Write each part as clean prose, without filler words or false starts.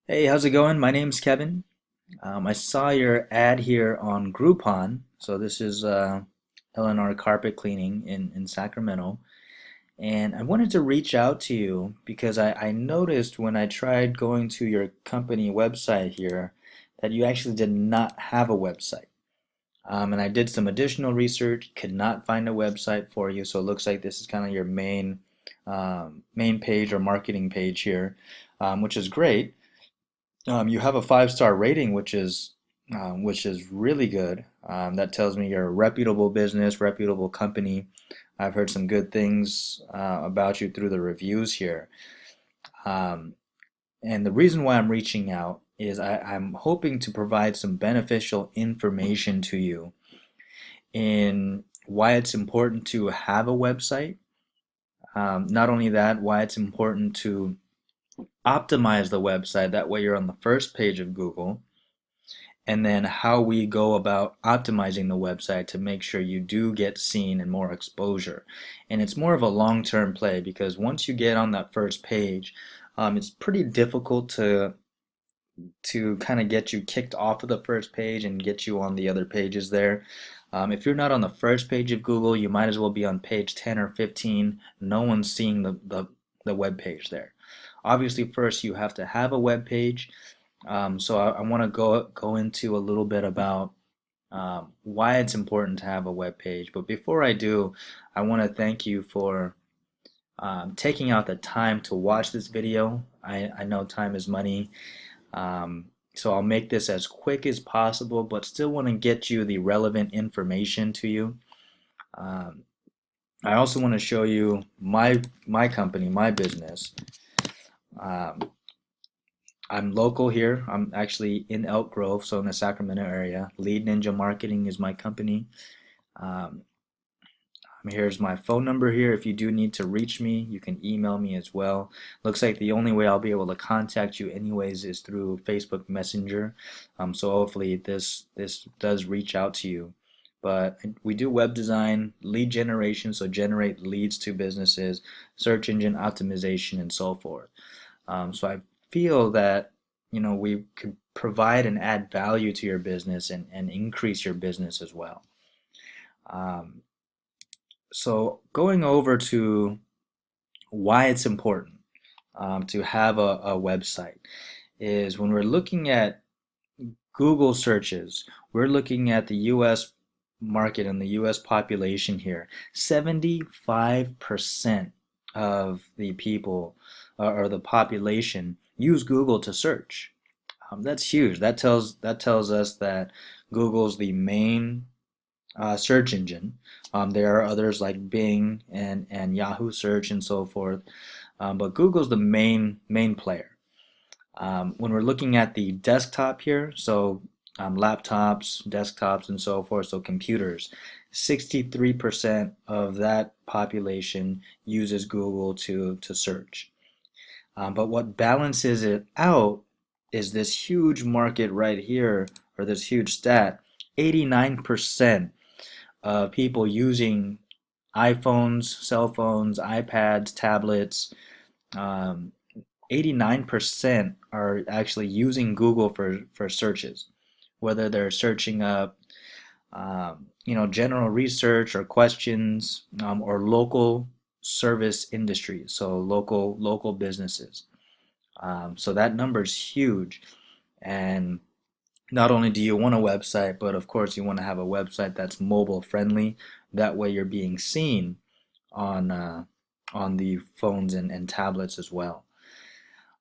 Hey, how's it going? My name's Kevin. I saw your ad here on Groupon. So this is L&R Carpet Cleaning in Sacramento. And I wanted to reach out to you because I noticed when I tried going to your company website here that you actually did not have a website. And I did some additional research, could not find a website for you. So it looks like this is kind of your main page or marketing page here, which is great. You have a five-star rating, which is really good. That tells me you're a reputable business, reputable company. I've heard some good things about you through the reviews here. Um, and the reason why I'm reaching out is I'm hoping to provide some beneficial information to you in why it's important to have a website. Not only that, why it's important to optimize the website. That way you're on the first page of Google, and then how we go about optimizing the website to make sure you do get seen and more exposure. And it's more of a long-term play because once you get on that first page, it's pretty difficult to kind of get you kicked off of the first page and get you on the other pages there. If you're not on the first page of Google, you might as well be on page 10 or 15. No one's seeing the web page there. Obviously, first you have to have a web page. So I want to go into a little bit about why it's important to have a web page. But before I do, I want to thank you for taking out the time to watch this video. I know time is money, so I'll make this as quick as possible, but still want to get you the relevant information to you. Um, I also want to show you my company, my business. Um, I'm local here. I'm actually in Elk Grove, so in the Sacramento area. Lead Ninja Marketing is my company. Um, Here's my phone number here. If you do need to reach me, you can email me as well. Looks like the only way I'll be able to contact you anyways is through Facebook Messenger. So hopefully this does reach out to you. But we do web design, lead generation, so generate leads to businesses, search engine optimization, and so forth. So I feel that we could provide and add value to your business and increase your business as well. Um, so going over to why it's important to have a website is when we're looking at Google searches, we're looking at the US market and the US population here. 75% of the people or the population use Google to search. That's huge. That tells us that Google's the main search engine. There are others like Bing and Yahoo Search and so forth, but Google's the main player. When we're looking at the desktop here, so laptops, desktops, and so forth, so computers, 63% of that population uses Google to search. But what balances it out is this huge market right here, or this huge stat, 89% of people using iPhones, cell phones, iPads, tablets. Um, 89% are actually using Google for searches, whether they're searching up, general research or questions, or local service industries, so local businesses. So that number's huge. And not only do you want a website, but of course you want to have a website that's mobile friendly. That way you're being seen on uh, on the phones and tablets as well.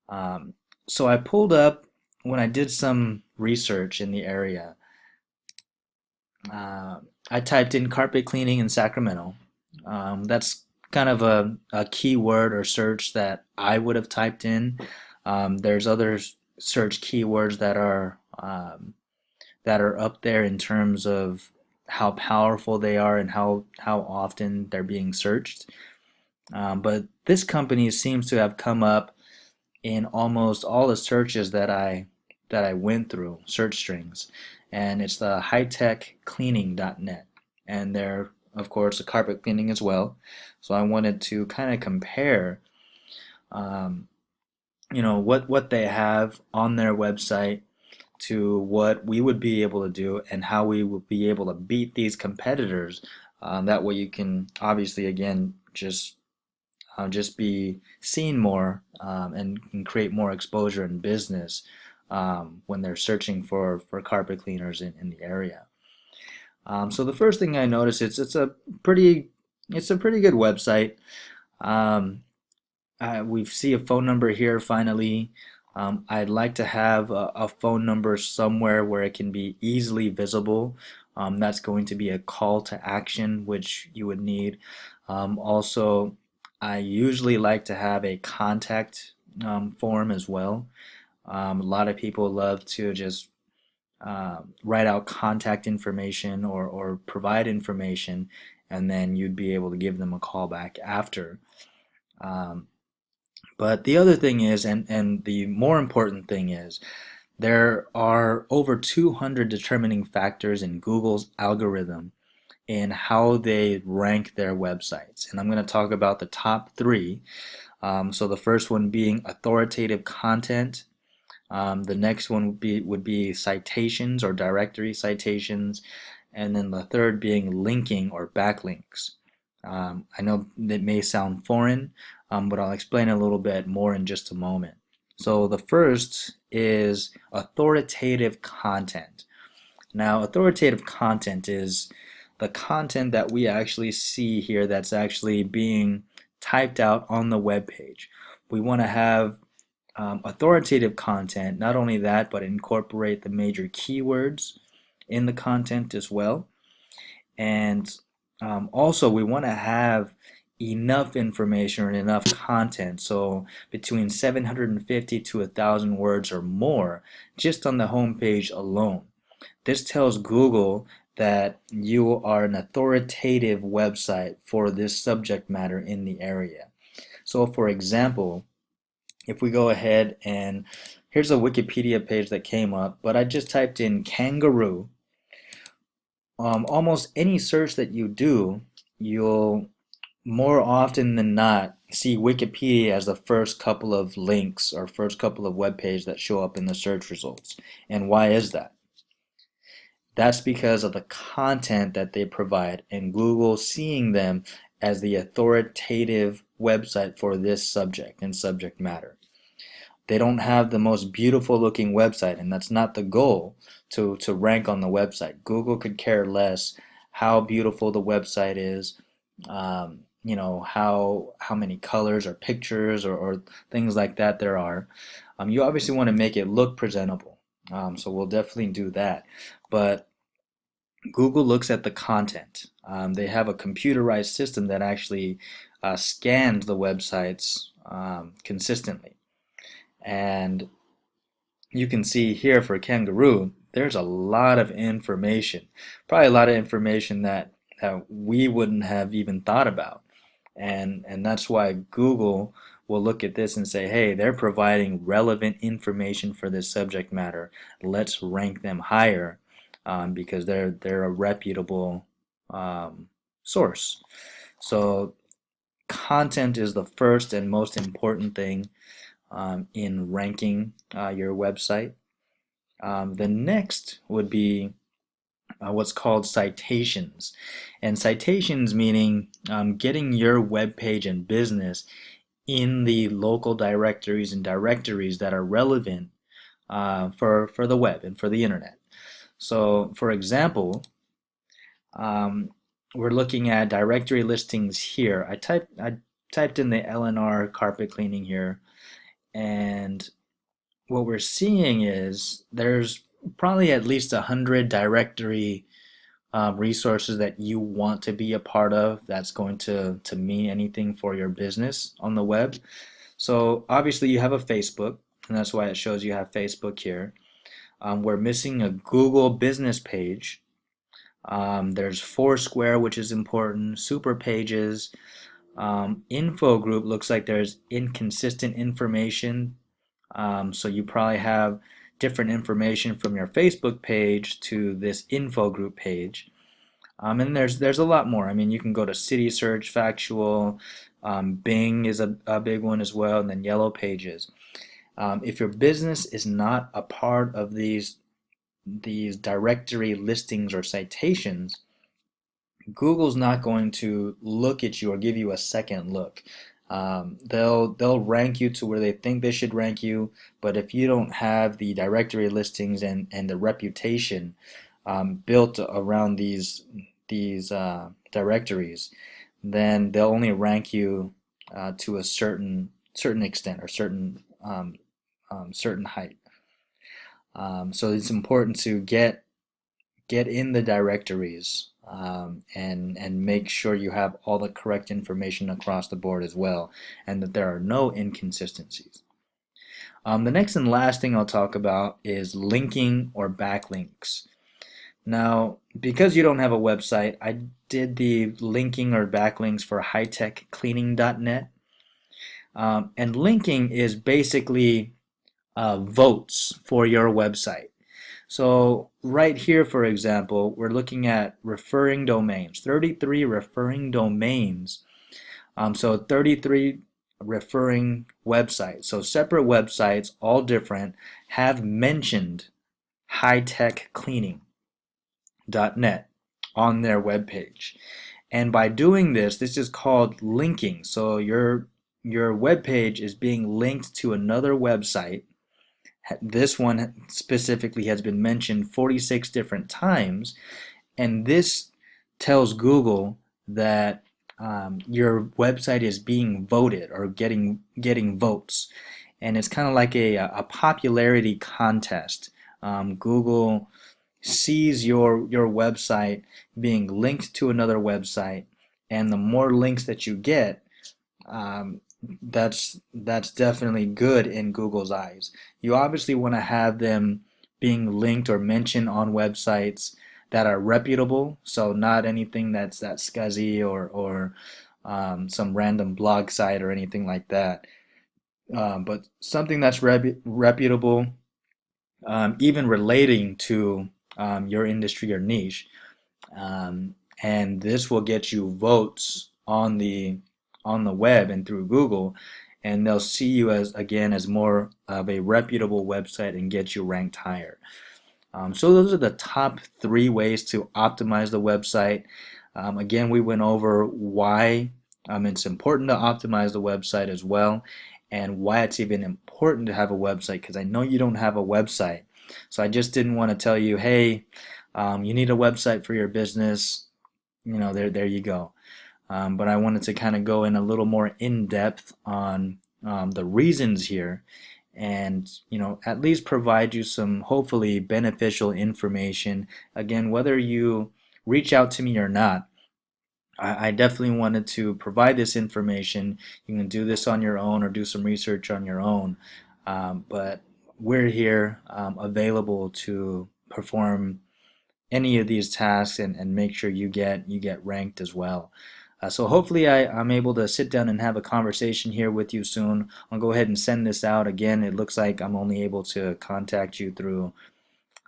Um, so I pulled up when I did some research in the area. Uh, I typed in carpet cleaning in Sacramento. That's kind of a keyword or search that I would have typed in. There's other search keywords that are up there in terms of how powerful they are and how often they're being searched. But this company seems to have come up in almost all the searches that I went through, search strings, and it's the hightechcleaning.net, and they're of course a carpet cleaning as well. So I wanted to kind of compare um, what they have on their website to what we would be able to do and how we would be able to beat these competitors. That way you can obviously again just be seen more and create more exposure in business when they're searching for carpet cleaners in the area. So the first thing I noticed pretty it's a pretty good website. Um, we see a phone number here finally. I'd like to have a phone number somewhere where it can be easily visible. That's going to be a call to action, which you would need. Also, I usually like to have a contact form as well. A lot of people love to just write out contact information or provide information, and then you'd be able to give them a call back after. Um, but the other thing is, and the more important thing is, there are over 200 determining factors in Google's algorithm in how they rank their websites. And I'm going to talk about the top three. So the first one being authoritative content. The next one would be citations or directory citations, and then the third being linking or backlinks. I know that may sound foreign, but I'll explain a little bit more in just a moment. So the first is authoritative content. Now, authoritative content is the content that we actually see here that's actually being typed out on the web page. We want to have authoritative content, not only that, but incorporate the major keywords in the content as well. And also, we want to have enough information or enough content, so between 750 to 1,000 words or more just on the home page alone. This tells Google that you are an authoritative website for this subject matter in the area. So, for example, if we go ahead and here's a Wikipedia page that came up, but I just typed in kangaroo. Almost any search that you do, you'll more often than not see Wikipedia as the first couple of links or first couple of web pages that show up in the search results. And why is that? That's because of the content that they provide and Google seeing them as the authoritative website for this subject and subject matter. They don't have the most beautiful looking website, and that's not the goal to rank on the website. Google could care less how beautiful the website is, how many colors or pictures or things like that there are. You obviously want to make it look presentable, so we'll definitely do that. But Google looks at the content. They have a computerized system that actually scans the websites consistently. And you can see here for kangaroo, there's a lot of information, probably a lot of information that we wouldn't have even thought about. And that's why Google will look at this and say, hey, they're providing relevant information for this subject matter. Let's rank them higher because they're a reputable source. So content is the first and most important thing in ranking your website. The next would be what's called citations. And citations meaning getting your web page and business in the local directories and directories that are relevant for the web and for the internet. So, for example, um, we're looking at directory listings here. I typed in the L&R Carpet Cleaning here, and what we're seeing is there's probably at least 100 directory resources that you want to be a part of that's going to mean anything for your business on the web. So obviously you have a Facebook, and that's why it shows you have Facebook here. We're missing a Google business page. There's Foursquare, which is important, super pages. Info group looks like there's inconsistent information. So you probably have different information from your Facebook page to this info group page. And there's a lot more. I mean, you can go to City Search, Factual, Bing is a big one as well, and then Yellow Pages. If your business is not a part of these directory listings or citations, Google's not going to look at you or give you a second look. They'll rank you to where they think they should rank you, but if you don't have the directory listings and the reputation built around these directories, then they'll only rank you to a certain extent or certain height. So it's important to get in the directories and make sure you have all the correct information across the board as well, and that there are no inconsistencies. The next and last thing I'll talk about is linking or backlinks. Now, because you don't have a website, I did the linking or backlinks for hightechcleaning.net. And linking is basically votes for your website. So right here, for example, we're looking at referring domains, 33 referring domains. So 33 referring websites. So separate websites, all different, have mentioned hightechcleaning.net on their webpage. And by doing this, this is called linking. So your web page is being linked to another website. This one specifically has been mentioned 46 different times, and this tells Google that your website is being voted or getting votes, and it's kind of like a popularity contest. Google sees your website being linked to another website, and the more links that you get, um, that's definitely good in Google's eyes. You obviously want to have them being linked or mentioned on websites that are reputable, so not anything that's scuzzy or some random blog site or anything like that. But something that's reputable, even relating to your industry or niche, um, and this will get you votes on the web and through Google, and they'll see you as again as more of a reputable website and get you ranked higher. So those are the top three ways to optimize the website. Again, we went over why it's important to optimize the website as well, and why it's even important to have a website, because I know you don't have a website. So I just didn't want to tell you, hey, you need a website for your business. There you go. But I wanted to kind of go in a little more in depth on the reasons here, and at least provide you some hopefully beneficial information. Again, whether you reach out to me or not, I definitely wanted to provide this information. You can do this on your own or do some research on your own, but we're here available to perform any of these tasks and make sure you get ranked as well. So hopefully I'm able to sit down and have a conversation here with you soon. I'll go ahead and send this out. Again, it looks like I'm only able to contact you through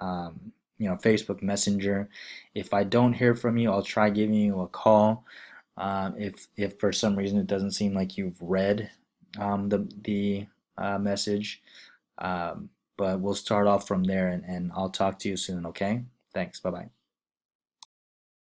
Facebook Messenger. If I don't hear from you, I'll try giving you a call. If for some reason it doesn't seem like you've read the message, but we'll start off from there, and I'll talk to you soon, okay? Thanks. Bye bye.